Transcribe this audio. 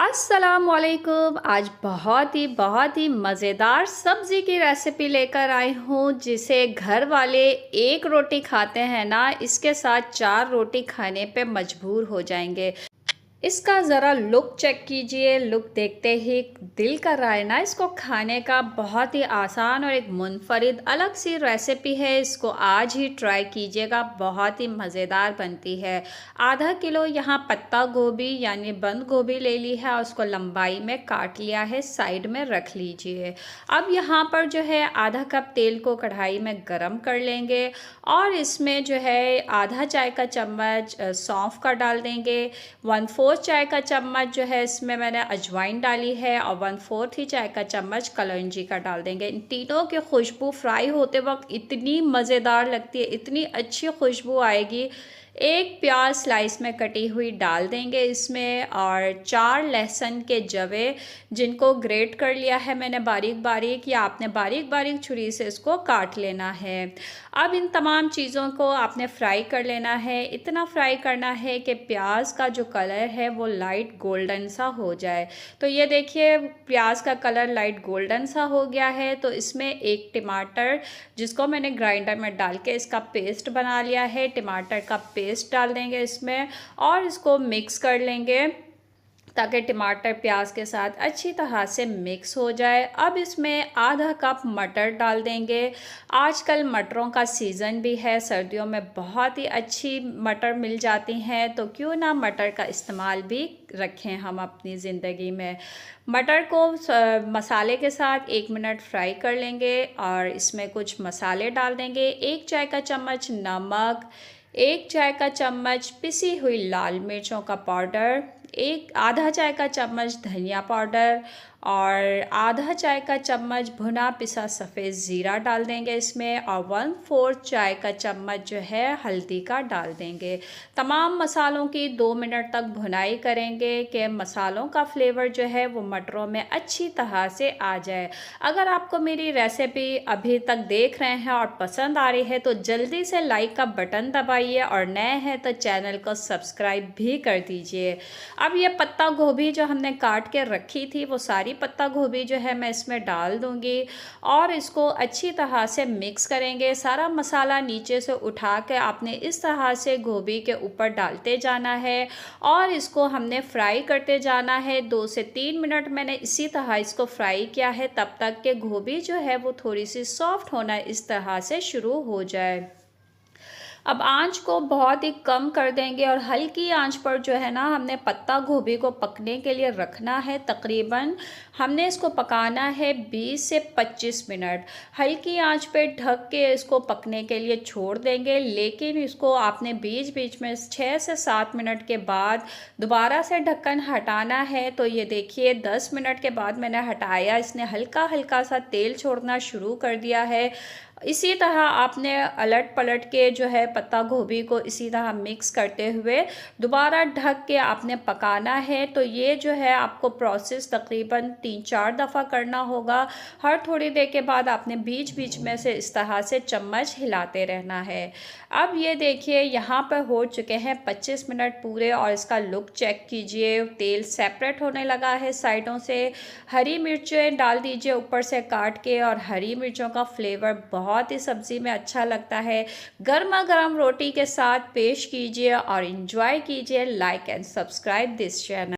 अस्सलामुअलैकुम। आज बहुत ही मज़ेदार सब्ज़ी की रेसिपी लेकर आई हूँ, जिसे घर वाले एक रोटी खाते हैं ना, इसके साथ 4 रोटी खाने पे मजबूर हो जाएंगे। इसका ज़रा लुक चेक कीजिए। लुक देखते ही दिल कर रहा है ना इसको खाने का। बहुत ही आसान और एक मुनफरिद अलग सी रेसिपी है। इसको आज ही ट्राई कीजिएगा, बहुत ही मज़ेदार बनती है। आधा किलो यहाँ पत्ता गोभी यानी बंद गोभी ले ली है और उसको लंबाई में काट लिया है, साइड में रख लीजिए। अब यहाँ पर जो है आधा कप तेल को कढ़ाई में गरम कर लेंगे और इसमें जो है आधा चाय का चम्मच सौंफ का डाल देंगे। 1/4 चाय का चम्मच जो है इसमें मैंने अजवाइन डाली है और 1/4 ही चाय का चम्मच कलौंजी का डाल देंगे। इन तीनों की खुशबू फ्राई होते वक्त इतनी मज़ेदार लगती है, इतनी अच्छी खुशबू आएगी। एक प्याज स्लाइस में कटी हुई डाल देंगे इसमें और 4 लहसुन के जवे जिनको ग्रेट कर लिया है मैंने बारीक बारीक, या आपने बारीक बारीक छुरी से इसको काट लेना है। अब इन तमाम चीज़ों को आपने फ्राई कर लेना है। इतना फ्राई करना है कि प्याज का जो कलर है वो लाइट गोल्डन सा हो जाए। तो ये देखिए प्याज का कलर लाइट गोल्डन सा हो गया है। तो इसमें एक टमाटर जिसको मैंने ग्राइंडर में डाल के इसका पेस्ट बना लिया है, टमाटर का पेस्ट डाल देंगे इसमें और इसको मिक्स कर लेंगे ताकि टमाटर प्याज के साथ अच्छी तरह से मिक्स हो जाए। अब इसमें आधा कप मटर डाल देंगे। आजकल मटरों का सीज़न भी है, सर्दियों में बहुत ही अच्छी मटर मिल जाती हैं, तो क्यों ना मटर का इस्तेमाल भी रखें हम अपनी ज़िंदगी में। मटर को मसाले के साथ 1 मिनट फ्राई कर लेंगे और इसमें कुछ मसाले डाल देंगे। 1 चाय का चम्मच नमक, 1 चाय का चम्मच पिसी हुई लाल मिर्चों का पाउडर, एक आधा चाय का चम्मच धनिया पाउडर और आधा चाय का चम्मच भुना पिसा सफ़ेद ज़ीरा डाल देंगे इसमें और 1/4 चाय का चम्मच जो है हल्दी का डाल देंगे। तमाम मसालों की 2 मिनट तक भुनाई करेंगे कि मसालों का फ्लेवर जो है वो मटरों में अच्छी तरह से आ जाए। अगर आपको मेरी रेसिपी अभी तक देख रहे हैं और पसंद आ रही है तो जल्दी से लाइक का बटन दबाइए और नए हैं तो चैनल को सब्सक्राइब भी कर दीजिए। अब ये पत्ता गोभी जो हमने काट के रखी थी वो सारी पत्ता गोभी जो है मैं इसमें डाल दूंगी और इसको अच्छी तरह से मिक्स करेंगे। सारा मसाला नीचे से उठा के आपने इस तरह से गोभी के ऊपर डालते जाना है और इसको हमने फ्राई करते जाना है। 2 से 3 मिनट मैंने इसी तरह इसको फ्राई किया है, तब तक के गोभी जो है वो थोड़ी सी सॉफ्ट होना इस तरह से शुरू हो जाए। अब आंच को बहुत ही कम कर देंगे और हल्की आंच पर जो है ना हमने पत्ता गोभी को पकने के लिए रखना है। तकरीबन हमने इसको पकाना है 20 से 25 मिनट। हल्की आंच पे ढक के इसको पकने के लिए छोड़ देंगे, लेकिन इसको आपने बीच बीच में 6 से 7 मिनट के बाद दोबारा से ढक्कन हटाना है। तो ये देखिए 10 मिनट के बाद मैंने हटाया, इसने हल्का हल्का सा तेल छोड़ना शुरू कर दिया है। इसी तरह आपने अलट पलट के जो है पत्ता गोभी को इसी तरह मिक्स करते हुए दोबारा ढक के आपने पकाना है। तो ये जो है आपको प्रोसेस तकरीबन 3-4 दफ़ा करना होगा। हर थोड़ी देर के बाद आपने बीच बीच में से इस तरह से चम्मच हिलाते रहना है। अब ये देखिए यहाँ पर हो चुके हैं 25 मिनट पूरे और इसका लुक चेक कीजिए। तेल सेपरेट होने लगा है साइडों से। हरी मिर्चें डाल दीजिए ऊपर से काट के और हरी मिर्चों का फ्लेवर बहुत ही सब्ज़ी में अच्छा लगता है। गर्मा गर्म रोटी के साथ पेश कीजिए और इंजॉय कीजिए। Like and subscribe this channel.